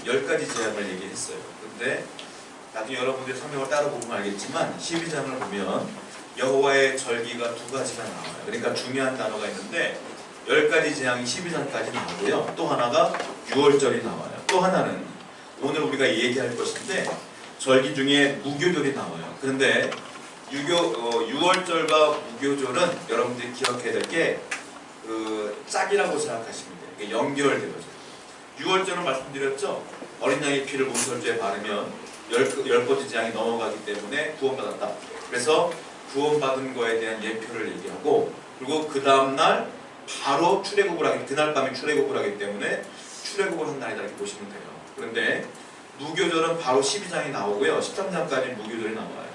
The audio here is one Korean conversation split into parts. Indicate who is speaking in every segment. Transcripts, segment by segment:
Speaker 1: 10가지 재앙을 얘기했어요. 근데 나중에 여러분들이 성경을 따로 보면 알겠지만 12장을 보면 여호와의 절기가 2가지가 나와요. 그러니까 중요한 단어가 있는데 10가지 재앙이 12장까지 나오고요. 또 하나가 6월절이 나와요. 또 하나는 오늘 우리가 얘기할 것인데 절기 중에 무교절이 나와요. 그런데 6월절과 무교절은 여러분들이 기억해야 될 게 짝이라고 생각하시면 돼요. 연결되어져. 6월절은 말씀드렸죠. 어린 양의 피를 문설주에 바르면 10번째 재앙이 넘어가기 때문에 구원받았다. 그래서 구원받은 거에 대한 예표를 얘기하고, 그리고 그 다음날 바로 출애굽을 하기, 그날 밤에 출애굽을 하기 때문에 출애굽을 한 날이다 이렇게 보시면 돼요. 그런데 무교절은 바로 12장이 나오고요. 13장까지 무교절이 나와요.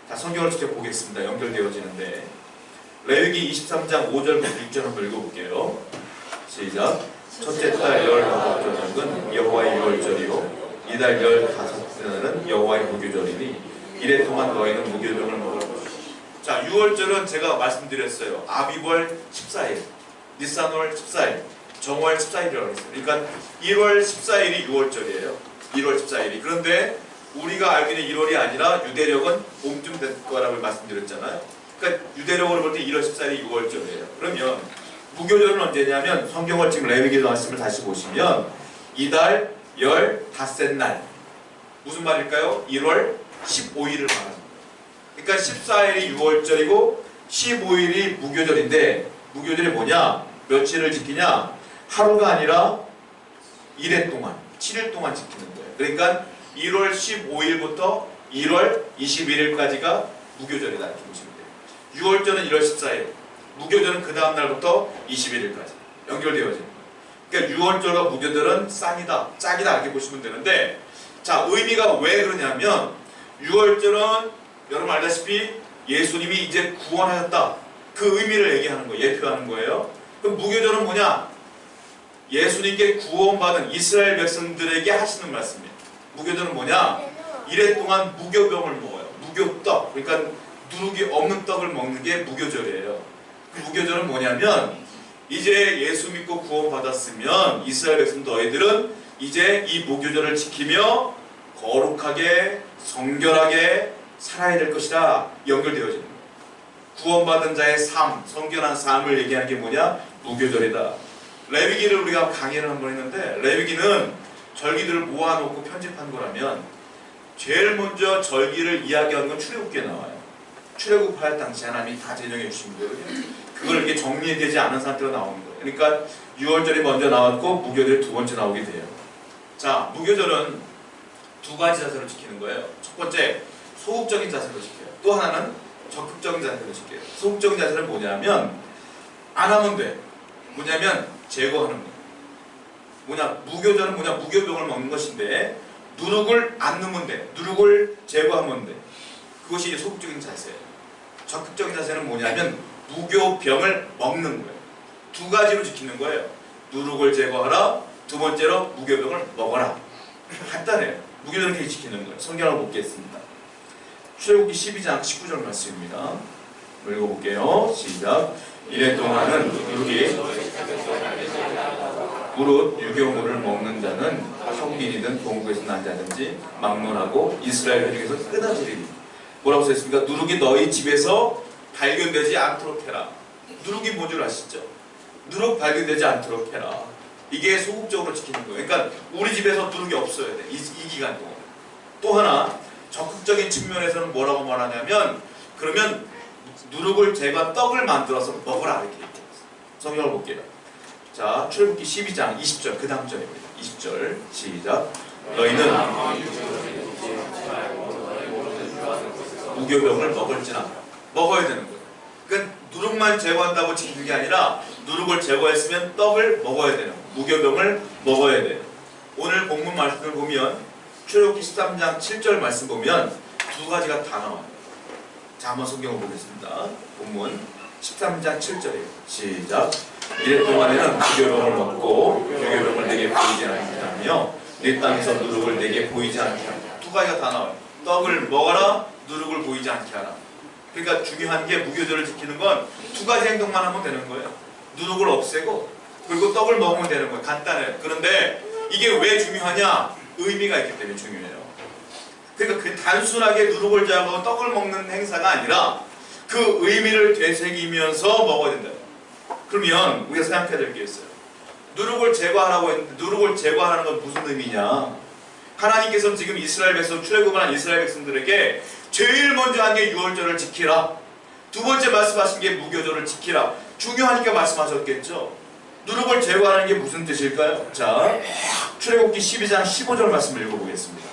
Speaker 1: 자, 성경을 직접 보겠습니다. 연결되어지는데 레위기 23장 5절부터 6절 한번 읽어볼게요. 시작. 첫째 달 15절은 여호와의 유월절이요 이달 15날은 여호와의 무교절이니 이래 동안 너희는 무교병을 먹을 것이다. 자, 6월절은 제가 말씀드렸어요. 아비월 14일, 니산월 14일, 정월 14일이라고 했어요. 그러니까 1월 14일이 6월절이에요. 1월 14일이. 그런데 우리가 알고 있는 1월이 아니라 유대력은 봄쯤 될 거라고 말씀드렸잖아요. 그러니까 유대력으로 볼 때 1월 14일이 6월절이에요. 그러면 무교절은 언제냐면 성경을 지금 레위기 말씀을 다시 보시면 이달 15날 무슨 말일까요? 1월 15일을 말합니다. 그러니까 14일이 6월절이고 15일이 무교절인데 무교절이 뭐냐? 며칠을 지키냐? 하루가 아니라 1회 동안 7일 동안 지키는 거예요. 그러니까 1월 15일부터 1월 21일까지가 무교절이다 이렇게 보시면 돼요. 6월절은 1월 14일, 무교절은 그 다음 날부터 21일까지 연결되어집니다. 그러니까 6월절과 무교절은 쌍이다, 짝이다 이렇게 보시면 되는데, 자, 의미가 왜 그러냐면 6월절은 여러분 알다시피 예수님이 이제 구원하셨다 그 의미를 얘기하는 거예요. 예표하는 거예요. 그럼 무교절은 뭐냐? 예수님께 구원받은 이스라엘 백성들에게 하시는 말씀이에요. 무교절은 뭐냐? 이래 동안 무교병을 먹어요. 무교떡, 그러니까 누룩이 없는 떡을 먹는 게 무교절이에요. 그 무교절은 뭐냐면 이제 예수 믿고 구원받았으면 이스라엘 백성 너희들은 이제 이 무교절을 지키며 거룩하게 성결하게 살아야 될 것이다 연결되어지는 거예요. 구원받은 자의 삶, 성결한 삶을 얘기하는 게 뭐냐? 무교절이다. 레위기를 우리가 강의를 한번 했는데 레위기는 절기들을 모아놓고 편집한 거라면 제일 먼저 절기를 이야기하는 건 출애굽기에 나와요. 출애굽할 당시 하나님이 다 제정해 주신 거거든요. 그걸 이게 정리되지 않은 상태로 나오는 거예요. 그러니까 6월절이 먼저 나왔고 무교절이 두 번째 나오게 돼요. 자, 무교절은 2가지 자세로 지키는 거예요. 첫 번째, 소극적인 자세로 지켜요. 또 하나는 적극적인 자세로 지켜요. 소극적인 자세는 뭐냐면 안 하면 돼. 뭐냐면 제거하는 거예요. 뭐냐? 무교절은 뭐냐? 무교병을 먹는 것인데 누룩을 안 넣으면 돼. 누룩을 제거하면 돼. 그것이 이제 소극적인 자세예요. 적극적인 자세는 뭐냐면 무교병을 먹는 거예요. 2가지로 지키는 거예요. 누룩을 제거하라. 두 번째로 무교병을 먹어라. 간단해요. 무교절을 이렇게 지키는 거예요. 성경을 보겠습니다. 출애굽기 12장 19절 말씀입니다. 읽어볼게요. 시작. 이래 동안은 누룩이 무릇 유교물을 먹는 자는 형빈이든 동국에서 난 자든지 막론하고 이스라엘 회중에서 끊어지리니. 뭐라고 써있습니까? 누룩이 너희 집에서 발견되지 않도록 해라. 누룩이 뭔 줄 아시죠? 누룩 발견되지 않도록 해라. 이게 소극적으로 지키는 거예요. 그러니까 우리 집에서 누룩이 없어야 돼. 이 기간 동안. 또 하나 적극적인 측면에서는 뭐라고 말하냐면 그러면 누룩을 제가 떡을 만들어서 먹어라 이렇게 얘기해요. 성경을 볼게요. 자, 출애굽기 12장 20절 그 다음 절입니다. 20절 시작. 너희는 무교병을 먹을지나 먹어야 되는 거예요. 그러니까 누룩만 제거한다고 지키는 게 아니라 누룩을 제거했으면 떡을 먹어야 되는 거예요. 무교병을 먹어야 돼요. 오늘 본문 말씀을 보면 출애굽기 13장 7절 말씀 보면 2가지가 다 나와요. 자, 한번 성경을 보겠습니다. 본문 13장 7절이에요. 시작. 이래 동안에는 무교병을 먹고 유교병을 내게 보이지 않게 하며 내 땅에서 누룩을 내게 보이지 않게 하라. 2가지가 다 나와요. 떡을 먹어라, 누룩을 보이지 않게 하라. 그러니까 중요한 게 무교절을 지키는 건 2가지 행동만 하면 되는 거예요. 누룩을 없애고 그리고 떡을 먹으면 되는 거예요. 간단해요. 그런데 이게 왜 중요하냐? 의미가 있기 때문에 중요해요. 그러니까 그 단순하게 누룩을 제하고 떡을 먹는 행사가 아니라 그 의미를 되새기면서 먹어야 된다. 그러면 우리가 생각해야 될 게 있어요. 누룩을 제거하라고 했는데 누룩을 제거하라는 건 무슨 의미냐? 하나님께서는 지금 이스라엘 백성, 출애굽을 한 이스라엘 백성들에게 제일 먼저 한 게 유월절을 지키라. 두 번째 말씀하신 게 무교절을 지키라. 중요하니까 말씀하셨겠죠. 누룩을 제거하는 게 무슨 뜻일까요? 자, 출애굽기 12장 15절 말씀을 읽어보겠습니다.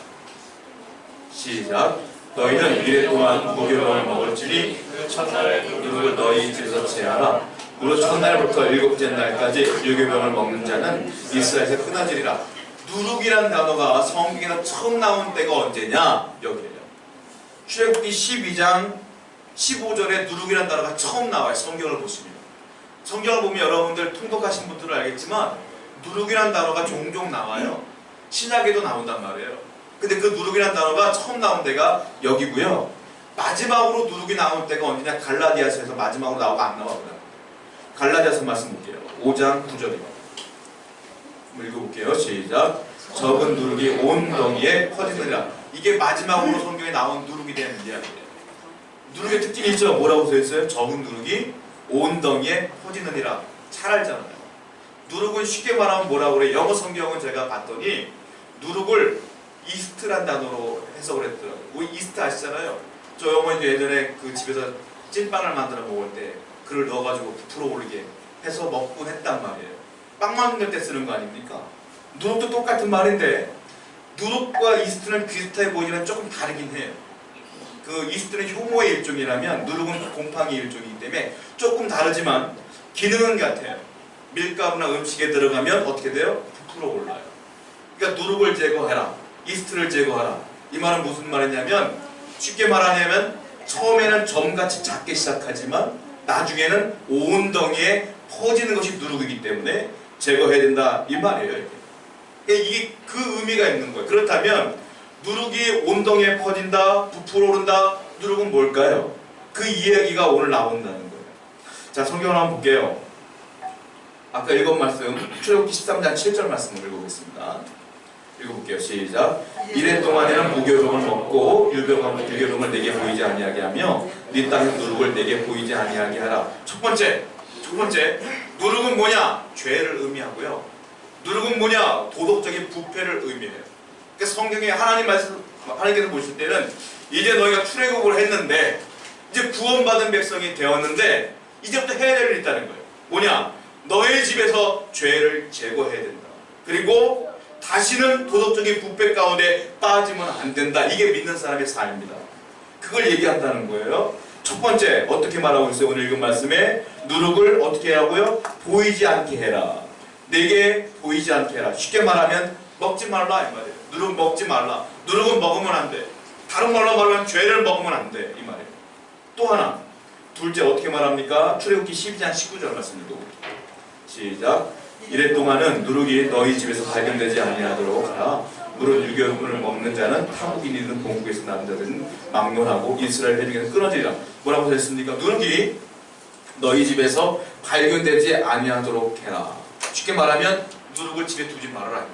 Speaker 1: 시작. 너희는 이래 동안 무교병을 먹을지니 그 첫날에 누룩을 너희 집에서 제하라. 무릇 첫날부터 일곱째 날까지 유교병을 먹는 자는 이스라엘에서 끊어지리라. 누룩이란 단어가 성경에서 처음 나온 때가 언제냐? 여기에요. 출애굽기 12장 15절에 누룩이란 단어가 처음 나와요. 성경을 보시면. 성경을 보면 여러분들 통독하신 분들은 알겠지만 누룩이란 단어가 종종 나와요. 신약에도 나온단 말이에요. 근데 그 누룩이란 단어가 처음 나온 데가 여기고요. 마지막으로 누룩이 나온 때가 언제냐? 갈라디아서에서 마지막으로 나오고 안 나와요. 갈라디아서 말씀 볼게요. 5장 9절입니다. 한번 읽어볼게요. 시작. 적은 누룩이 온 덩이에 퍼지느니라. 이게 마지막으로 성경에 나온 누룩이 되는 이야기예요. 누룩의 특징이 있죠. 뭐라고 써있어요? 적은 누룩이 온 덩이에 퍼지느니라. 잘 알잖아요. 누룩은 쉽게 말하면 뭐라고 그래? 영어 성경은 제가 봤더니 누룩을 이스트란 단어로 해석을 했더라고요. 우리 이스트 아시잖아요. 저희 어머니도 예전에 그 집에서 찐빵을 만들어 먹을 때 그걸 넣어가지고 부풀어 오르게 해서 먹곤 했단 말이에요. 빵 만들 때 쓰는 거 아닙니까? 누룩도 똑같은 말인데 누룩과 이스트는 비슷해 보이지만 조금 다르긴 해요. 그 이스트는 효모의 일종이라면 누룩은 곰팡이 일종이기 때문에 조금 다르지만 기능은 같아요. 밀가루나 음식에 들어가면 어떻게 돼요? 부풀어 올라요. 그러니까 누룩을 제거해라. 이스트를 제거하라. 이 말은 무슨 말이냐면 쉽게 말하냐면 처음에는 점같이 작게 시작하지만 나중에는 온 덩이에 퍼지는 것이 누룩이기 때문에 제거해야 된다. 이 말이에요. 이게 그 의미가 있는 거예요. 그렇다면 누룩이 온 덩이에 퍼진다, 부풀어 오른다. 누룩은 뭘까요? 그 이야기가 오늘 나온다는 거예요. 자, 성경을 한번 볼게요. 아까 읽은 말씀 출애굽기 13장 7절 말씀을 읽어보겠습니다. 읽어볼게요. 시작. 이래 동안에는 무교병을 먹고 유교병을 내게 보이지 아니하게 하며 네 땅의 누룩을 내게 보이지 아니하게 하라. 첫 번째 누룩은 뭐냐? 죄를 의미하고요. 누룩은 뭐냐? 도덕적인 부패를 의미해요. 그러니까 성경에 하나님께서 보실 때는 이제 너희가 출애굽을 했는데 이제 구원받은 백성이 되었는데 이제부터 해야 될 일이 있다는 거예요. 뭐냐? 너의 집에서 죄를 제거해야 된다. 그리고 다시는 도덕적인 부패 가운데 빠지면 안 된다. 이게 믿는 사람의 삶입니다. 그걸 얘기한다는 거예요. 첫 번째 어떻게 말하고 있어요? 오늘 읽은 말씀에 누룩을 어떻게 하라고요? 보이지 않게 해라. 내게 보이지 않게 해라. 쉽게 말하면 먹지 말라 이 말이에요. 누룩 먹지 말라. 누룩은 먹으면 안 돼. 다른 말로 말하면 죄를 먹으면 안 돼. 이 말이에요. 또 하나 둘째 어떻게 말합니까? 출애굽기 12장 19절 말씀 읽어볼게요. 시작. 이래 동안은 누룩이 너희 집에서 발견되지 아니하도록 하라. 무릇 유교분을 먹는 자는 타국인이든 본국에서 난 자든 막론하고 이스라엘 회중에서 끊어지리라. 뭐라고 되었습니까? 누룩이 너희 집에서 발견되지 아니하도록 해라. 쉽게 말하면 누룩을 집에 두지 말아라.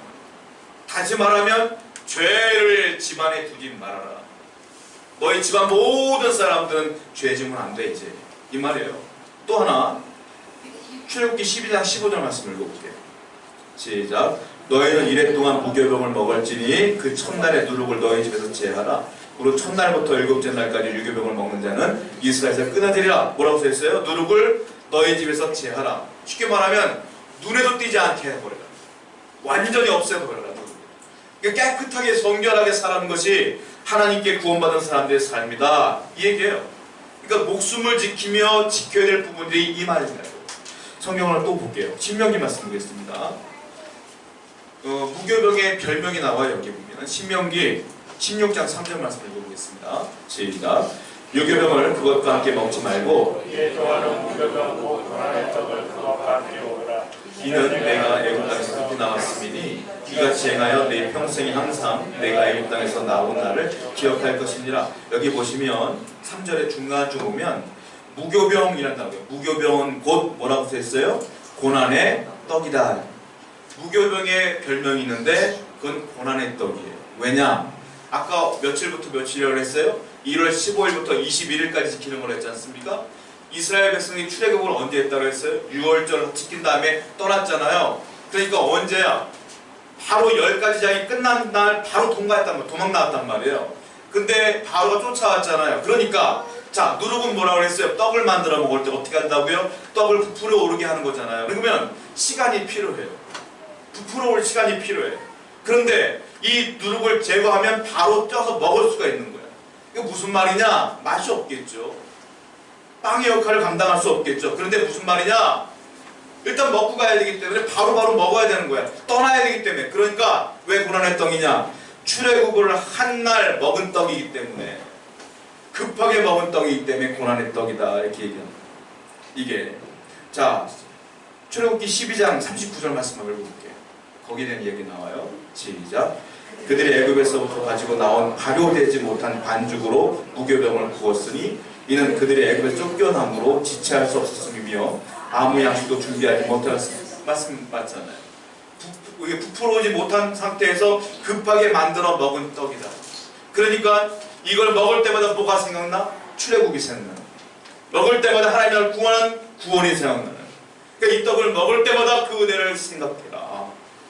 Speaker 1: 다시 말하면 죄를 집안에 두지 말아라. 너희 집안 모든 사람들은 죄 지면 안 돼 이제. 이 말이에요. 또 하나 출애굽기 12장 15절 말씀을 읽어볼게요. 시작. 너희는 이래 동안 무교병을 먹을지니 그 첫날에 누룩을 너희 집에서 제하라. 그리고 첫날부터 일곱째 날까지 유교병을 먹는 자는 이스라엘에서 끊어지리라. 뭐라고 써있어요? 누룩을 너희 집에서 제하라. 쉽게 말하면 눈에도 띄지 않게 해버려라. 완전히 없애버려라. 그러니까 깨끗하게 성결하게 사는 것이 하나님께 구원받은 사람들의 삶이다. 이 얘기예요. 그러니까 목숨을 지키며 지켜야 될 부분들이 이 말입니다. 성경을 또 볼게요. 신명기 말씀 보겠습니다. 무교병의 별명이 나와요. 여기 보면 신명기 16장 3절 말씀 읽어보겠습니다. 시작. 유교병을 그것과 함께 먹지 말고 이는 내가 애굽 땅에서 그렇게 나왔음이니 이같이 행하여 내 평생에 항상 내가 애굽 땅에서 나온 날을 기억할 것이니라. 여기 보시면 3절의 중간쯤 보면 무교병이라는 단어예요. 무교병은 곧 뭐라고 써있어요? 고난의 떡이다. 무교병의 별명이 있는데 그건 고난의 떡이에요. 왜냐? 아까 며칠부터 며칠이라고 했어요? 1월 15일부터 21일까지 지키는 걸 했지 않습니까? 이스라엘 백성이 출애굽을 언제 했다고 했어요? 6월절 지킨 다음에 떠났잖아요. 그러니까 언제야? 바로 10가지 장이 끝난 날 바로 통과했단 말이에요. 도망 나왔단 말이에요. 근데 바로가 쫓아왔잖아요. 그러니까 자, 누룩은 뭐라고 그랬어요? 떡을 만들어 먹을 때 어떻게 한다고요? 떡을 부풀어 오르게 하는 거잖아요. 그러면 시간이 필요해요. 부풀어 올 시간이 필요해. 그런데 이 누룩을 제거하면 바로 쪄서 먹을 수가 있는 거야. 이게 무슨 말이냐? 맛이 없겠죠. 빵의 역할을 감당할 수 없겠죠. 그런데 무슨 말이냐? 일단 먹고 가야 되기 때문에 바로바로 먹어야 되는 거야. 떠나야 되기 때문에. 그러니까 왜 고난의 떡이냐? 출애굽을 한 날 먹은 떡이기 때문에, 급하게 먹은 떡이기 때문에 고난의 떡이다 이렇게 얘기합니다. 이게 자, 출애굽기 12장 39절 말씀 한번 읽어볼게요. 거기에 대한 이야기 나와요. 시작. 그들이 애굽에서부터 가지고 나온 발효되지 못한 반죽으로 무교병을 구웠으니 이는 그들이 애굽에 쫓겨남으로 지체할 수 없었음이며 아무 양식도 준비하지 못하였습니다. 말씀 맞잖아요. 부풀어오지 못한 상태에서 급하게 만들어 먹은 떡이다. 그러니까 이걸 먹을 때마다 뭐가 생각나? 출애굽이 생각나. 먹을 때마다 하나님을 구원한 구원이 생각나는. 그러니까 이 떡을 먹을 때마다 그 은혜를 생각해라.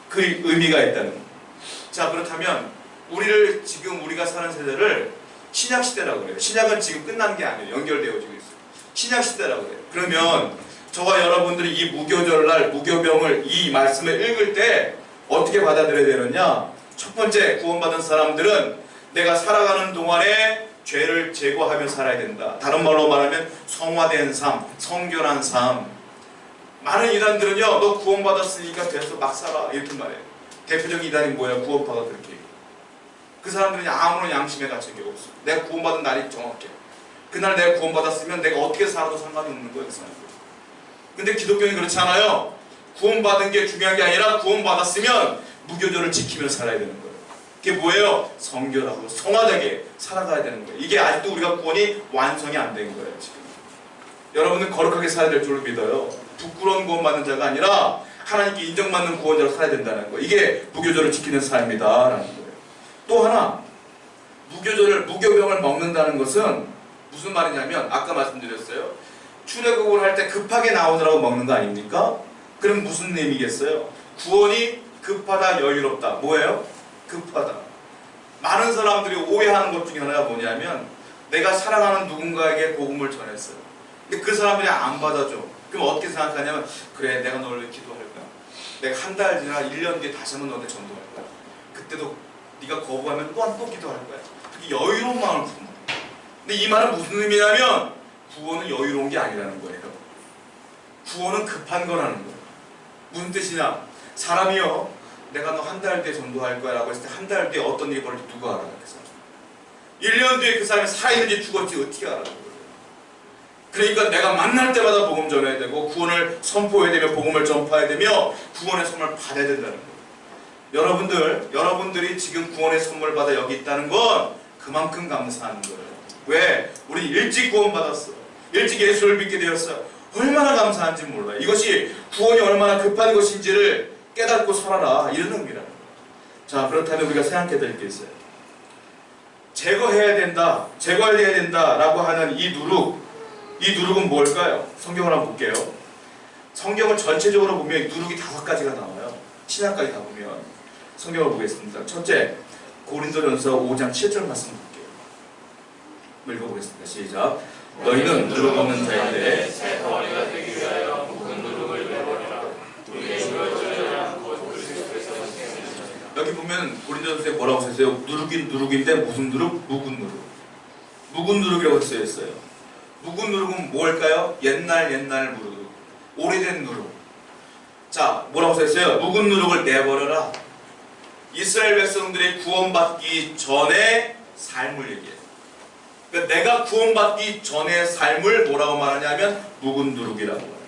Speaker 1: 그 의미가 있다는 거예요. 자, 그렇다면 지금 우리가 사는 세대를 신약시대라고 그래요. 신약은 지금 끝난 게 아니에요. 연결되어지고 있어요. 신약시대라고 그래요. 그러면 저와 여러분들이 이 무교절날 무교병을 이 말씀을 읽을 때 어떻게 받아들여야 되느냐? 첫 번째, 구원받은 사람들은 내가 살아가는 동안에 죄를 제거하며 살아야 된다. 다른 말로 말하면 성화된 삶, 성결한 삶. 많은 이단들은요, 너 구원받았으니까 됐어, 막 살아 이렇게 말해요. 대표적인 이단이 뭐야? 구원파가 그렇게 해요. 그 사람들은 아무런 양심에 갇힌 게 없어. 내가 구원받은 날이 정확해. 그날 내가 구원받았으면 내가 어떻게 살아도 상관이 없는 거예요, 그 사람들. 근데 기독교는 그렇지 않아요. 구원받은 게 중요한 게 아니라 구원받았으면 무교절을 지키며 살아야 되는 거예요. 그게 뭐예요? 성결하고 성화되게 살아가야 되는 거예요. 이게 아직도 우리가 구원이 완성이 안 된 거예요, 지금. 여러분은 거룩하게 살아야 될 줄을 믿어요. 부끄러운 구원받는 자가 아니라 하나님께 인정받는 구원자로 살아야 된다는 거예요. 이게 무교절을 지키는 삶이다 라는 거예요. 또 하나, 무교병을 먹는다는 것은 무슨 말이냐면, 아까 말씀드렸어요. 출애굽을 할 때 급하게 나오느라고 먹는 거 아닙니까? 그럼 무슨 의미겠어요? 구원이 급하다, 여유롭다. 뭐예요? 급하다. 많은 사람들이 오해하는 것 중에 하나가 뭐냐면, 내가 사랑하는 누군가에게 복음을 전했어요. 근데 그 사람들이 안 받아줘. 그럼 어떻게 생각하냐면, 그래, 내가 너를 위해 기도할 거야. 내가 한 달 지나 1년 뒤에 다시 한번 너한테 전도할 거야. 그때도 네가 거부하면 또 기도할 거야. 그게 여유로운 마음을 품어. 근데 이 말은 무슨 의미냐면, 구원은 여유로운 게 아니라는 거예요. 구원은 급한 거라는 거예요. 무슨 뜻이냐? 사람이요, 내가 너 한 달 뒤에 전도할 거야 라고 했을 때 한 달 뒤에 어떤 일이 벌어질지 누가 알아? 그 사람. 1년 뒤에 그 사람이 살아있는지 죽었지 어떻게 알아? 그러니까 내가 만날 때마다 복음 전해야 되고 구원을 선포해야 되며 복음을 전파해야 되며 구원의 선물을 받아야 된다는 거예요. 여러분들이 지금 구원의 선물을 받아 여기 있다는 건 그만큼 감사하는 거예요. 왜? 우리 일찍 구원받았어. 일찍 예수를 믿게 되었어. 얼마나 감사한지 몰라요. 이것이 구원이 얼마나 급한 것인지를 깨닫고 살아라, 이런 의미라는 거예요. 자, 그렇다면 우리가 생각해야 될 게 있어요. 제거해야 된다 라고 하는 이 누룩은 뭘까요? 성경을 한번 볼게요. 성경을 전체적으로 보면 누룩이 5가지가 나와요. 신약까지 다 보면. 성경을 보겠습니다. 첫째, 고린도전서 5장 7절 말씀 볼게요. 읽어보겠습니다. 시작. 너희는 누룩 없는 자인데
Speaker 2: 새 덩어리가 되기 위하여 묵은 누룩을 내버리라. 우리의 유월절이란 곧 그리스도께서
Speaker 1: 여기 보면 고린도전서에 뭐라고 써있어요? 누룩인데 무슨 누룩? 묵은 누룩. 묵은 누룩이라고 써있어요. 묵은 누룩은 뭘까요? 옛날 누룩. 오래된 누룩. 자, 뭐라고 써있어요? 묵은 누룩을 내버려라. 이스라엘 백성들이 구원받기 전에 삶을 얘기해요. 그러니까 내가 구원받기 전의 삶을 뭐라고 말하냐면 묵은 누룩이라고 해요.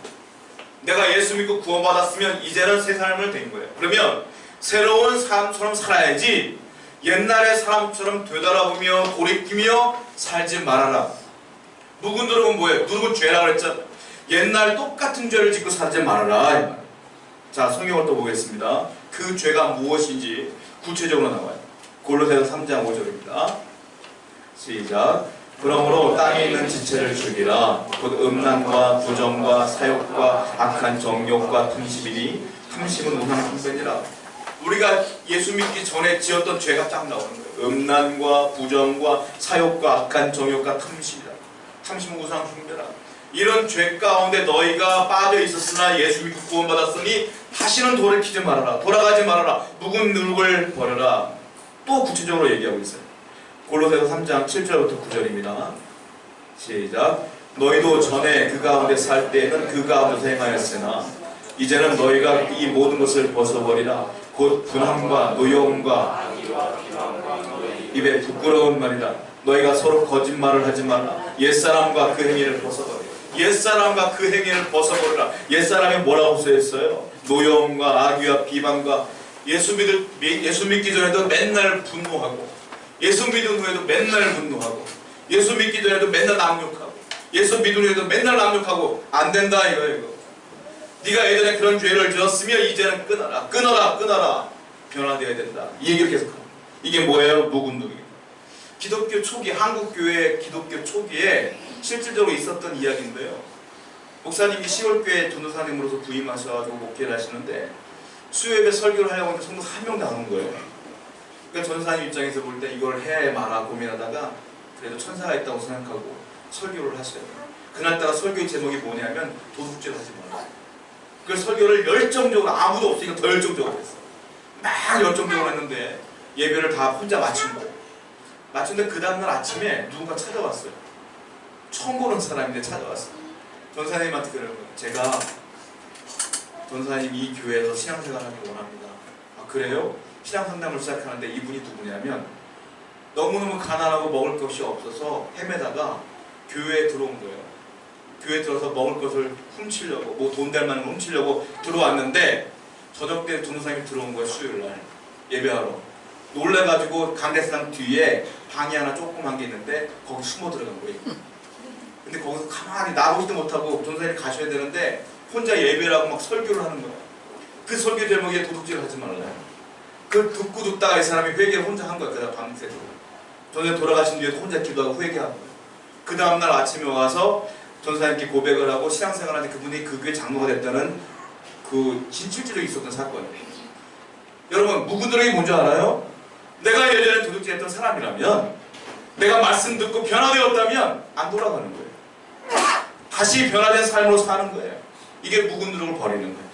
Speaker 1: 내가 예수 믿고 구원받았으면 이제는 새 삶을 된 거예요. 그러면 새로운 사람처럼 살아야지 옛날의 사람처럼 되돌아보며 돌이키며 살지 말아라. 묵은 누룩은 뭐예요? 누룩은 죄라고 그랬잖아요. 옛날 똑같은 죄를 짓고 살지 말아라. 자, 성경을 또 보겠습니다. 그 죄가 무엇인지 구체적으로 나와요. 골로새서 3장 5절입니다. 시작. 그러므로 땅에 있는 지체를 죽이라. 곧 음란과 부정과 사욕과 악한 정욕과 탐심이니 탐심은 우상 숭배니라. 우리가 예수 믿기 전에 지었던 죄가 딱 나오는 거예요. 음란과 부정과 사욕과 악한 정욕과 탐심이라. 탐심은 우상 숭배라. 이런 죄 가운데 너희가 빠져 있었으나 예수 믿고 구원받았으니 다시는 돌이키지 말아라. 돌아가지 말아라. 묵은 누룩을 버려라. 또 구체적으로 얘기하고 있어요. 골로새서 3장 7절부터 9절입니다. 시작. 너희도 전에 그 가운데 살 때에는 그 가운데서 행하였으나 이제는 너희가 이 모든 것을 벗어버리라. 곧 분함과 노여움과 입에 부끄러운 말이라. 너희가 서로 거짓말을 하지 말라. 옛사람과 그 행위를 벗어버리라. 옛사람과 그 행위를 벗어버리라. 옛사람이 뭐라고 써있어요? 노여움과 악의와 비방과 예수 믿기 전에도 맨날 분노하고 예수 믿은 후에도 맨날 분노하고 예수 믿기 전에도 맨날 남욕하고 예수 믿은 후에도 맨날 남욕하고 안 된다 이거예요. 이거. 네가 예전에 그런 죄를 지었으며 이제는 끊어라. 끊어라. 끊어라. 변화되어야 된다. 이 얘기를 계속합니다. 이게 뭐예요? 묵은 누룩입니다. 기독교 초기, 한국교회 기독교 초기에 실질적으로 있었던 이야기인데요. 목사님이 시골교회 전도사님으로서 부임하셔가지고 목회를 하시는데 수요예배 설교를 하려고 하는데 성도 한 명도 안 온 거예요. 그러니까 전도사님 입장에서 볼 때 이걸 해야 마라 고민하다가 그래도 천사가 있다고 생각하고 설교를 하셔요. 그날따라 설교의 제목이 뭐냐면 도둑질 하지 마라. 그 설교를 열정적으로 아무도 없으니까 더 열정적으로 했어요. 막 열정적으로 했는데 예배를 다 혼자 마친 거예요. 마쳤는데 그 다음날 아침에 누군가 찾아왔어요. 처음 보는 사람인데 찾아왔어요. 전사님한테 그러는 거예요. 제가 전사님 이 교회에서 신앙생활 하기 원합니다. 아 그래요? 신앙상담을 시작하는데 이분이 누구냐면 너무너무 가난하고 먹을 것이 없어서 헤매다가 교회에 들어온 거예요. 교회에 들어서 먹을 것을 훔치려고 뭐 돈 될 만한 걸 훔치려고 들어왔는데 저녁 때 전도사님이 들어온 거예요. 수요일날 예배하러. 놀래가지고 강대상 뒤에 방이 하나 조그만 게 있는데 거기 숨어 들어간 거예요. 근데 거기서 가만히 나오지도 못하고 전도사님이 가셔야 되는데 혼자 예배라고 막 설교를 하는 거예요. 그 설교 제목에 도둑질 하지 말라요. 그걸 듣고 듣다가 이 사람이 회개를 혼자 한 거예요. 그다음 밤새도록. 전에 돌아가신 뒤에도 혼자 기도하고 회개한 거예요. 그 다음날 아침에 와서 전사님께 고백을 하고 신앙생활하는데 그분이 그 교회 장로가 됐다는 그 실질적으로 있었던 사건이에요. 여러분 묵은 누룩이 뭔지 알아요? 내가 예전에 도둑질했던 사람이라면 내가 말씀 듣고 변화되었다면 안 돌아가는 거예요. 다시 변화된 삶으로 사는 거예요. 이게 묵은 누룩을 버리는 거예요.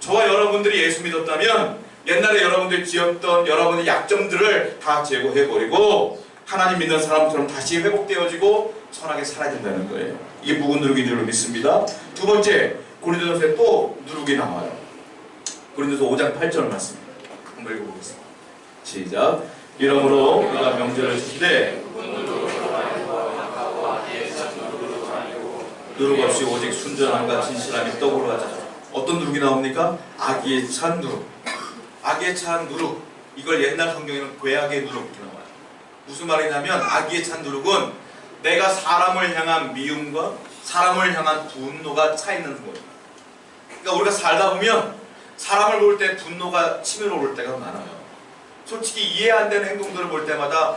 Speaker 1: 저와 여러분들이 예수 믿었다면 옛날에 여러분들이 지었던 여러분의 약점들을 다 제거해버리고 하나님 믿는 사람처럼 다시 회복되어지고 선하게 살아야 된다는 거예요. 이게 묵은 누룩인 줄로 믿습니다. 두 번째, 고린도전서에 또 누룩이 나와요. 고린도서 5장 8절 말씀입니다. 한번 읽어보겠습니다. 시작. 이러므로 우리가 명절을 지키되 누룩 없이 오직 순전함과 진실함이 떡으로 하자. 어떤 누룩이 나옵니까? 악에 찬 누룩. 악에 찬 누룩. 이걸 옛날 성경에는 괴악의 누룩 이렇게 나와요. 무슨 말이냐면 악에 찬 누룩은 내가 사람을 향한 미움과 사람을 향한 분노가 차 있는 거예요. 그러니까 우리가 살다 보면 사람을 볼 때 분노가 치밀어 올 때가 많아요. 솔직히 이해 안 되는 행동들을 볼 때마다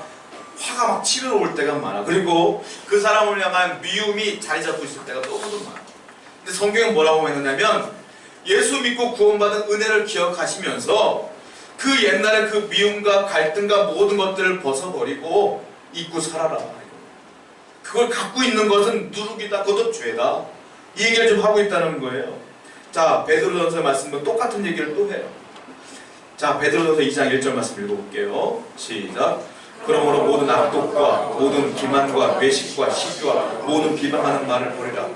Speaker 1: 화가 막 치밀어 올 때가 많아. 그리고 그 사람을 향한 미움이 자리 잡고 있을 때가 너무도 많아. 근데 성경은 뭐라고 했느냐면 예수 믿고 구원받은 은혜를 기억하시면서 그 옛날에 그 미움과 갈등과 모든 것들을 벗어버리고 잊고 살아라. 그걸 갖고 있는 것은 누룩이다. 그것도 죄다. 이 얘기를 좀 하고 있다는 거예요. 자, 베드로전서 말씀과 똑같은 얘기를 또 해요. 자, 베드로전서 2장 1절 말씀 읽어볼게요. 시작. 그러므로 모든 악독과 모든 기만과 외식과 시기와 모든 비방하는 말을 버리라.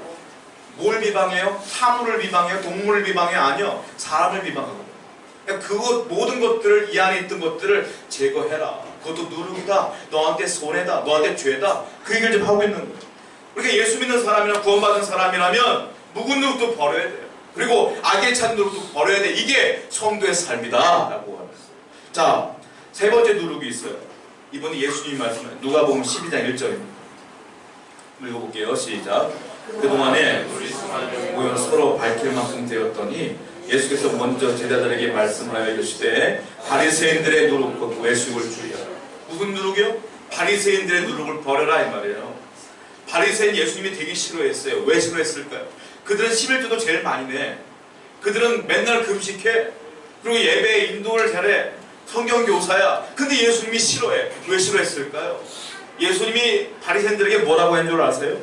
Speaker 1: 뭘 비방해요? 사물을 비방해요? 동물을 비방해요? 아니요. 사람을 비방하고. 그러니까 그것 모든 것들을 이 안에 있던 것들을 제거해라. 그것도 누룩이다. 너한테 손해다. 너한테 죄다. 그 얘기를 좀 하고 있는 거예요. 그러니까 예수 믿는 사람이나 구원받은 사람이라면 묵은 누룩도 버려야 돼요. 그리고 악에 찬 누룩도 버려야 돼. 이게 성도의 삶이다 라고 하면서. 자, 세 번째 누룩이 있어요. 이번에 예수님 말씀에 누가복음 12장 1절입니다. 읽어볼게요. 시작. 그동안에 모여 서로 밝힐 만큼 되었더니 예수께서 먼저 제자들에게 말씀하여 이르시되 바리새인들의 누룩과 외식을 주의하라. 무슨 누룩이요? 바리새인들의 누룩을 버려라 이 말이에요. 바리새인 예수님이 되게 싫어했어요. 왜 싫어했을까요? 그들은 11조도 제일 많이 내. 그들은 맨날 금식해. 그리고 예배에 인도를 잘해. 성경 교사야. 근데 예수님이 싫어해. 왜 싫어했을까요? 예수님이 바리새인들에게 뭐라고 한 줄 아세요?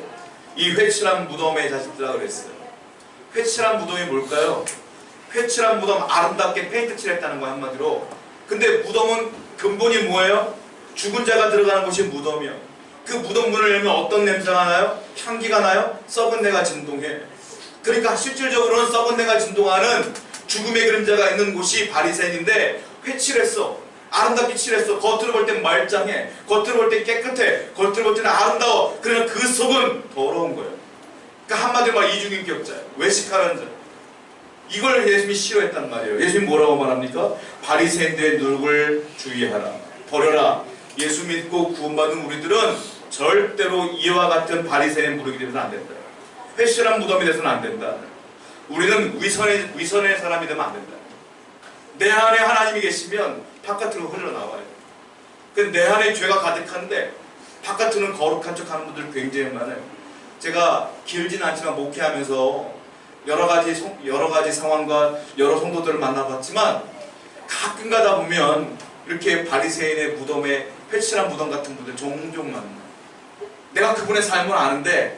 Speaker 1: 이 회칠한 무덤의 자식들아 그랬어요. 회칠한 무덤이 뭘까요? 회칠한 무덤, 아름답게 페인트 칠했다는 거 한마디로. 근데 무덤은 근본이 뭐예요? 죽은 자가 들어가는 곳이 무덤이요. 그 무덤 문을 열면 어떤 냄새가 나요? 향기가 나요? 썩은 내가 진동해. 그러니까 실질적으로는 썩은 내가 진동하는 죽음의 그림자가 있는 곳이 바리새인인데 회칠했어. 아름답게 칠했어. 겉으로 볼 땐 말짱해. 겉으로 볼 땐 깨끗해. 겉으로 볼 때는 아름다워. 그러나 그 속은 더러운 거예요. 그러니까 한마디로 말 이중인격자예요. 외식하는 자. 이걸 예수님이 싫어했단 말이에요. 예수님이 뭐라고 말합니까? 바리새인들의 누룩을 주의하라. 버려라. 예수 믿고 구원받은 우리들은 절대로 이와 같은 바리새인의 무릎이 되면 안 된다. 회실한 무덤이 되서는 안 된다. 우리는 위선의 사람이 되면 안 된다. 내 안에 하나님이 계시면 바깥으로 흘러나와요. 근데 내 안에 죄가 가득한데 바깥으로는 거룩한 척하는 분들 굉장히 많아요. 제가 길진 않지만 목회하면서 여러 가지 상황과 여러 성도들을 만나봤지만 가끔 가다 보면 이렇게 바리새인의 무덤에 회칠한 무덤 같은 분들 종종 만나요. 내가 그분의 삶을 아는데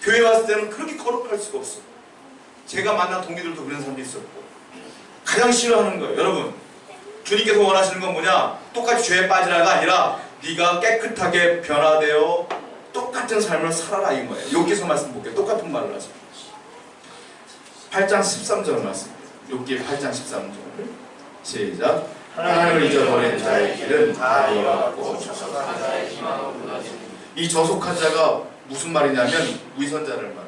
Speaker 1: 교회 왔을 때는 그렇게 거룩할 수가 없어. 제가 만난 동기들도 그런 사람도 있었고. 가장 싫어하는 거예요. 여러분, 주님께서 원하시는 건 뭐냐? 똑같이 죄에 빠지라가 아니라 네가 깨끗하게 변화되어 똑같은 삶을 살아라 이 거예요. 욥기서 말씀 볼게요. 똑같은 말을 하죠. 8장 13절 말씀입니다. 욥기 8장 13절 시작. 하나님을 잊어버린 자의 길은 다 잃어갔고 저속한 자의 희망은 무너지니. 이 저속한 자가 무슨 말이냐면 위선자를 말해요.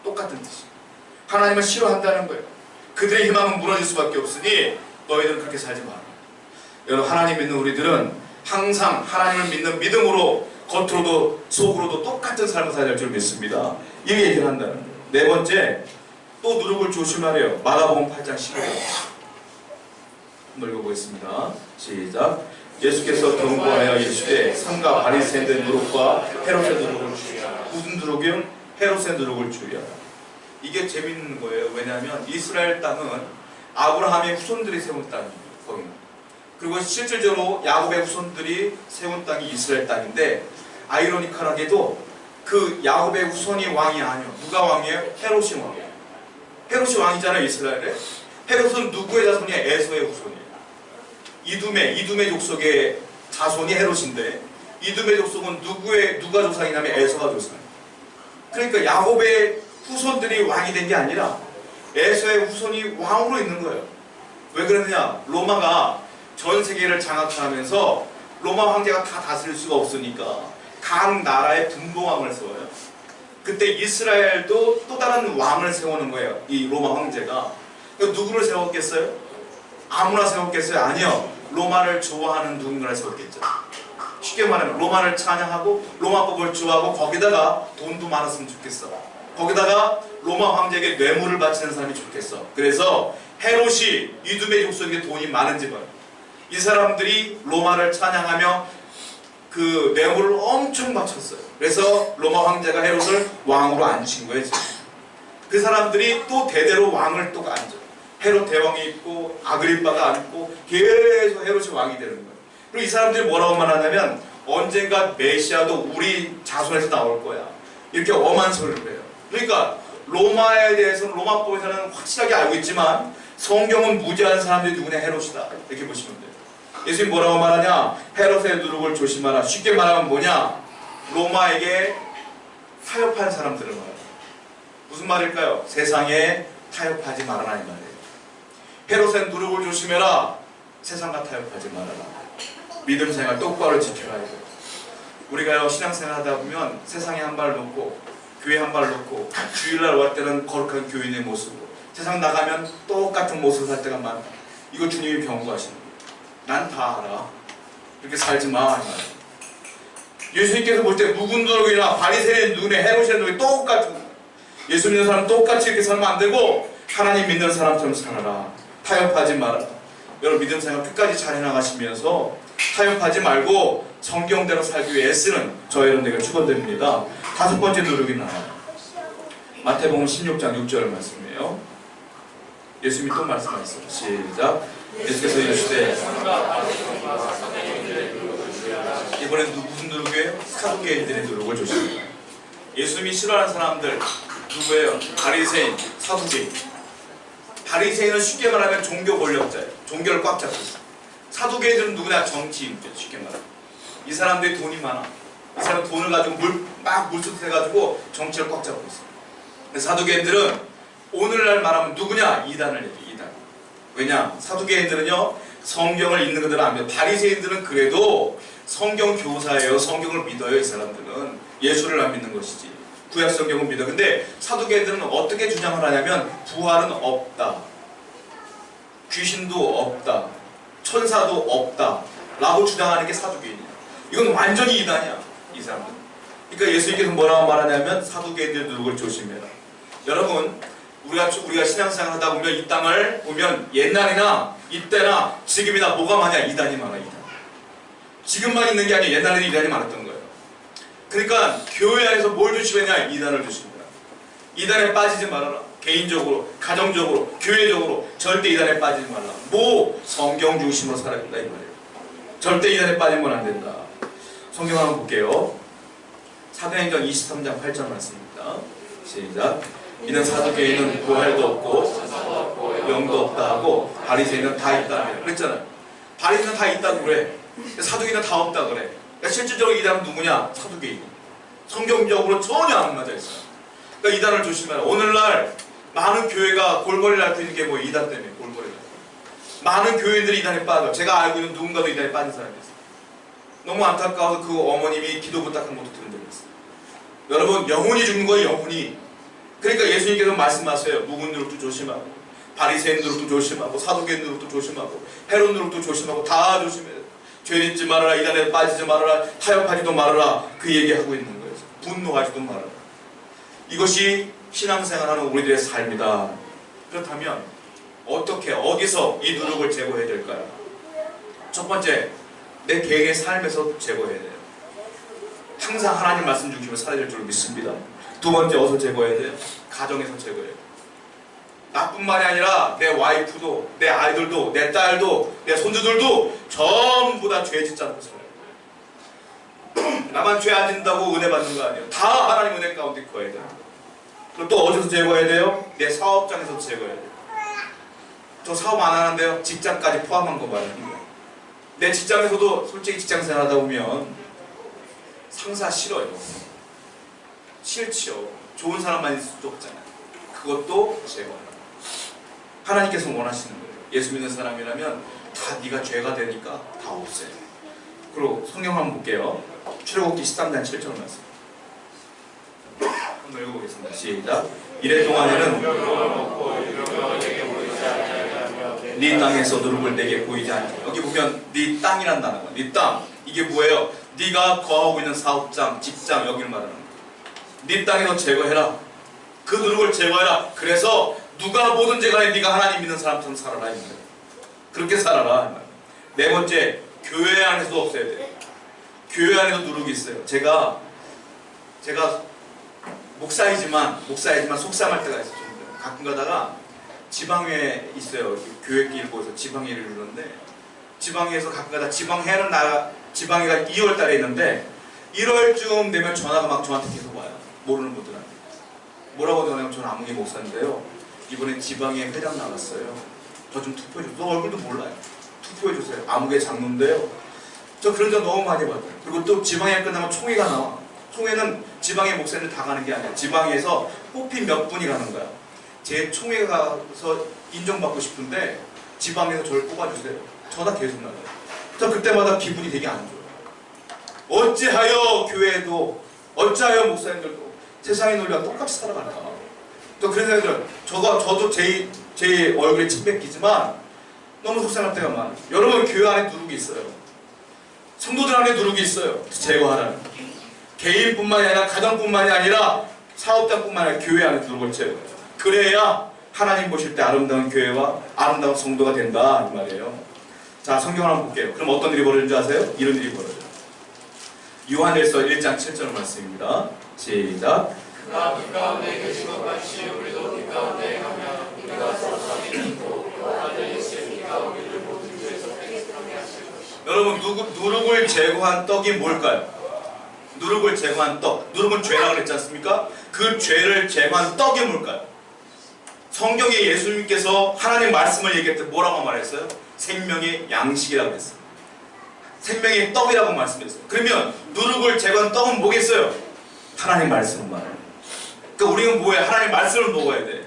Speaker 1: 똑같은 뜻이에요. 하나님을 싫어한다는 거예요. 그들의 희망은 무너질 수밖에 없으니 너희들은 그렇게 살지 마라. 여러분, 하나님 믿는 우리들은 항상 하나님을 믿는 믿음으로 겉으로도 속으로도 똑같은 삶을 살아야 할 줄 믿습니다. 이 얘기를 한다는 거예요. 네 번째, 또 누룩을 조심하래요. 마가복음 8장 15절 한번 읽어보겠습니다. 시작. 예수께서 경고하여 이르시되 삼가 바리새인의 누룩과 헤롯의 누룩을 주의하라. 무슨 누룩이요? 헤롯의 누룩을 주의하라. 이게 재밌는 거예요. 왜냐하면 이스라엘 땅은 아브라함의 후손들이 세운 땅이에요. 거기는. 그리고 실질적으로 야곱의 후손들이 세운 땅이 이스라엘 땅인데 아이러니컬하게도 그 야곱의 후손이 왕이 아니에요. 누가 왕이에요? 헤롯이 왕이에요. 헤롯이 왕이잖아요. 이스라엘에. 헤롯은 누구의 자손이에요? 에서의 후손이에요. 이두메 족속의 자손이 헤롯인데 이두메 족속은 누가 조상이냐면 에서가 조상이에요. 그러니까 야곱의 후손들이 왕이 된 게 아니라 에서의 후손이 왕으로 있는 거예요. 왜 그러느냐? 로마가 전 세계를 장악하면서 로마 황제가 다 다스릴 수가 없으니까 각 나라의 분봉왕을 세워요. 그때 이스라엘도 또 다른 왕을 세우는 거예요. 이 로마 황제가. 누구를 세웠겠어요? 아무나 세웠겠어요? 아니요. 로마를 좋아하는 누군가를 세웠겠죠. 쉽게 말하면 로마를 찬양하고 로마법을 좋아하고 거기다가 돈도 많았으면 좋겠어. 거기다가 로마 황제에게 뇌물을 바치는 사람이 좋겠어. 그래서 헤롯이 이두메 족속에게 돈이 많은 집안. 이 사람들이 로마를 찬양하며 그 뇌물을 엄청 바쳤어요. 그래서 로마 황제가 헤롯을 왕으로 앉힌 거예요. 지금. 그 사람들이 또 대대로 왕을 또 앉아요. 헤롯 대왕이 있고 아그리빠가 앉고 계속 헤롯이 왕이 되는 거예요. 그리고 이 사람들이 뭐라고 말하냐면 언젠가 메시아도 우리 자손에서 나올 거야. 이렇게 엄한 소리를 해요. 그러니까 로마에 대해서는 로마법에서는 확실하게 알고 있지만 성경은 무지한 사람들이 누구냐? 헤롯이다. 이렇게 보시면 돼요. 예수님 뭐라고 말하냐? 헤롯의 누룩을 조심하라. 쉽게 말하면 뭐냐? 로마에게 타협한 사람들을 말해요. 무슨 말일까요? 세상에 타협하지 말아라 이 말이에요. 헤롯의 누룩을 조심해라. 세상과 타협하지 말아라. 믿음 생활 똑바로 지켜야 해요. 우리가 신앙생활 하다 보면 세상에 한 발 놓고 교회 한 발 놓고 주일날 올 때는 거룩한 교인의 모습으로 세상 나가면 똑같은 모습을 살 때가 많다. 이거 주님이 경고하시는 거예요. 난 다 알아. 이렇게 살지 마. 예수님께서 볼 때 묵은 누룩이나 바리새인의 눈에 헤롯의 눈에 똑같은 거예요. 예수 믿는 사람은 똑같이 이렇게 살면 안 되고 하나님 믿는 사람처럼 살아라. 타협하지 말아라. 여러분 믿음 생활 끝까지 잘 해나가시면서 타협하지 말고 성경대로 살기 위해 애쓰는 저 여러분에게 축원드립니다. 다섯 번째 누룩이 나와요. 마태복음 16장 6절 말씀이에요. 예수님이 또 말씀하셨어요. 시작. 예수께서 이르시되 이번엔 무슨 누룩이에요? 사두개인들의 누룩을 조심해라. 예수님이 싫어하는 사람들 누구예요? 바리새인, 사두개인. 바리새인은 쉽게 말하면 종교 권력자예요. 종교를 꽉 잡고 있어요. 사두개인들은 누구냐? 정치인들, 쉽게 말하면. 이 사람들이 돈이 많아. 이 사람 돈을 가지고 물수도 해가지고 정치를 꽉 잡고 있어요. 사두개인들은 오늘날 말하면 누구냐? 이단을 얘기해요. 이단. 왜냐? 사두개인들은요 성경을 읽는 것들은 안 믿어요. 바리새인들은 그래도 성경 교사예요. 성경을 믿어요. 이 사람들은 예수를 안 믿는 것이지. 구약 성경을 믿어. 근데 사두개인들은 어떻게 주장을 하냐면 부활은 없다. 귀신도 없다. 천사도 없다. 라고 주장하는 게 사두개인이야. 이건 완전히 이단이야. 이 사람들. 그러니까 예수님께서 뭐라고 말하냐면 사두개인들 누룩을 조심해라. 여러분 우리가 신앙생활 하다 보면 이 땅을 보면 옛날이나 이때나 지금이나 뭐가 많냐? 이단이 많아. 이단. 지금만 있는 게 아니라 옛날에는 이단이 많았던 거예요. 그러니까 교회 안에서 뭘 조심해야? 이단을 조심해라. 이단에 빠지지 말아라. 개인적으로, 가정적으로, 교회적으로 절대 이단에 빠지지 말라. 성경 중심으로 살아야 된다 이 말이에요. 절대 이단에 빠지면 안 된다. 성경 한번 볼게요. 사도행전 23장 8절 말씀입니다. 시작. 이는 사두개인은 부활도 없고 영도 없다 하고 바리새인은 다 있다 그랬잖아요. 바리새인은 다 있다고 그래. 사두개인은 다 없다 그래. 그러니까 실질적으로 이단은 누구냐? 사두개인. 성경적으로 전혀 안 맞아 있어요. 그러니까 이단을 조심해라. 오늘날 많은 교회가 골머리를 앓고 있는 게 뭐 이단 때문에 골머리를. 많은 교인들이 이단에 빠져. 제가 알고 있는 누군가도 이단에 빠진 사람이 있어요. 너무 안타까워서 그 어머님이 기도 부탁한 것도 들은 적이 있어요. 여러분 영혼이 죽는 거예요. 영혼이. 그러니까 예수님께서 말씀하세요. 묵은 누룩도 조심하고 바리새인 누룩도 조심하고 사두개인 누룩도 조심하고 헤롯 누룩도 조심하고 다 조심해야 돼. 죄 짓지 말아라. 이단에 빠지지 말아라. 타협하지도 말아라. 그 얘기하고 있는 거예요. 분노하지도 말아라. 이것이 신앙생활하는 우리들의 삶이다. 그렇다면 어떻게 어디서 이 누룩을 제거해야 될까요? 첫 번째, 내 개인의 삶에서 제거해야 돼요. 항상 하나님 말씀 중심으로 살아야 될 줄 믿습니다. 두 번째, 어디서 제거해야 돼요? 가정에서 제거해야 돼요. 나뿐만이 아니라 내 와이프도, 내 아이들도, 내 딸도, 내 손주들도 전부 다 죄 짓지 않고 살아요. 나만 죄 안 짓는다고 은혜 받는 거 아니에요. 다 하나님 은혜 가운데 거해야 돼요. 그리고 또 어디서 제거해야 돼요? 내 사업장에서 제거해야 돼요. 저 사업 안 하는데요. 직장까지 포함한 거 말하는 거예요. 내 직장에서도 솔직히 직장 생활하다 보면 상사 싫어요. 싫지요. 좋은 사람만 있을 수 없잖아요. 그것도 제거하라. 하나님께서 원하시는 거예요. 예수 믿는 사람이라면 다 네가 죄가 되니까 다 없애요. 그리고 성경 한번 볼게요. 출애굽기 13장 7절 말씀. 한번 읽어보겠습니다. 시작. 이래 동안에는 네 땅에서 누룩을 내게 보이지 않게. 여기 보면 네 땅이란 단어가. 네 땅. 이게 뭐예요? 네가 거하고 있는 사업장, 직장 여기를 말하는 거예요. 네 땅에서 제거해라. 그 누룩을 제거해라. 그래서 누가 뭐든지 간에 네가 하나님 믿는 사람처럼 살아라. 그렇게 살아라. 네 번째, 교회 안에서도 없애야 돼요. 교회 안에도 누룩이 있어요. 제가 목사이지만 속상할 때가 있어요. 가끔 가다가 지방에 있어요. 교회끼리 모여서 지방회를 이루는데 지방회에서 가끔 가다 지방회가 2월 달에 있는데 1월쯤 되면 전화가 막 저한테 계속 와요. 모르는 분들한테. 뭐라고 전화하면 저는 아무개 목사인데요. 이번에 지방회 회장 나갔어요. 저 좀 투표해주세요. 너 얼굴도 몰라요. 투표해주세요. 아무개 장로인데요. 저 그런 적 너무 많이 받아요. 그리고 또 지방회 끝나면 총회가 나와. 총회는 지방회 목사님들 다 가는 게 아니라 지방에서 뽑힌 몇 분이 가는 거야. 제 총회 가서 인정받고 싶은데 지방에서 저를 뽑아주세요. 전화 계속 나가요. 저 그때마다 기분이 되게 안 좋아요. 어찌하여 교회도 어찌하여 목사님들도 세상의 논리와 똑같이 살아갈까. 또 그런 생각이 들어요. 저도 제 얼굴에 침 뱉기지만 너무 속상할 때가 많아요. 여러분 교회 안에 누룩이 있어요. 성도들 안에 누룩이 있어요. 제거하라는. 개인뿐만이 아니라 가정뿐만이 아니라 사업장뿐만 아니라 교회 안에 누룩을 제거해요. 그래야 하나님 보실 때 아름다운 교회와 아름다운 성도가 된다 이 말이에요. 자, 성경을 한번 볼게요. 그럼 어떤 일이 벌어지는지 아세요? 이런 일이 벌어져요. 요한일서 1장 7절 말씀입니다. 시작.
Speaker 2: 그가 빛 가운데 계신 것 같이 우리도 빛 가운데 행하며 우리가 서로 자기 믿고 또 하늘 예수의 빛가 우리를 모든 죄에서 깨끗하게 하실 것이다.
Speaker 1: 여러분, 누룩을 제거한 떡이 뭘까요? 누룩을 제거한 떡. 누룩은 죄라고 그랬지 않습니까? 그 죄를 제거한 떡이 뭘까요? 성경에 예수님께서 하나님 말씀을 얘기할 때 뭐라고 말했어요? 생명의 양식이라고 했어요. 생명의 떡이라고 말씀했어요. 그러면 누룩을 제거한 떡은 뭐겠어요? 하나님 말씀을 말해요. 그러니까 우리는 뭐예요? 하나님 말씀을 먹어야 돼.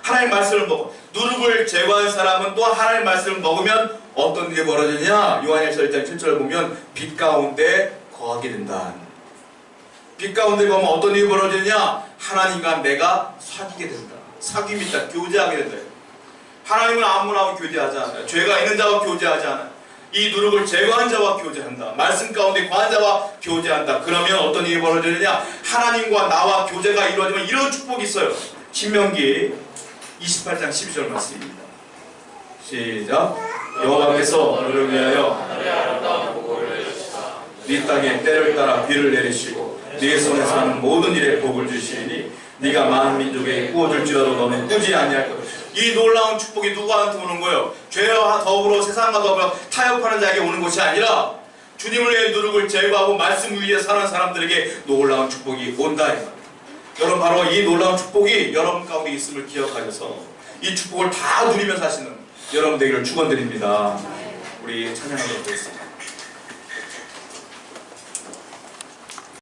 Speaker 1: 하나님 말씀을 먹어. 누룩을 제거한 사람은 또 하나님 말씀을 먹으면 어떤 일이 벌어지냐? 요한일서 1장 7절을 보면 빛 가운데 거하게 된다. 빛 가운데 거하면 어떤 일이 벌어지냐? 하나님과 내가 사귀게 된다. 사귐이다. 교제하게 된다. 하나님은 아무나 교제하지 않아요. 죄가 있는 자와 교제하지 않아요. 이 누룩을 제거한 자와 교제한다. 말씀 가운데 거한 자와 교제한다. 그러면 어떤 일이 벌어지느냐? 하나님과 나와 교제가 이루어지면 이런 축복이 있어요. 신명기 28장 12절 말씀입니다. 시작. 여호와께서 너를 위하여
Speaker 2: 하늘의 아름다운 복을 내리시사
Speaker 1: 네 땅에 때를 따라 비를 내리시고 네 손에서 하는 모든 일에 복을 주시니 네가 많은 민족에 꾸어줄지라도 너는 꾸지 아니할 것이다. 이 놀라운 축복이 누구한테 오는 거예요? 죄와 더불어 세상과 더불어 타협하는 자에게 오는 것이 아니라 주님을 위해 누룩을 제거하고 말씀 위에 사는 사람들에게 놀라운 축복이 온다 이 말이에요. 여러분, 바로 이 놀라운 축복이 여러분 가운데 있음을 기억하셔서 이 축복을 다 누리며 사시는 여러분 되기를 축원드립니다. 우리 찬양하도록 하겠습니다.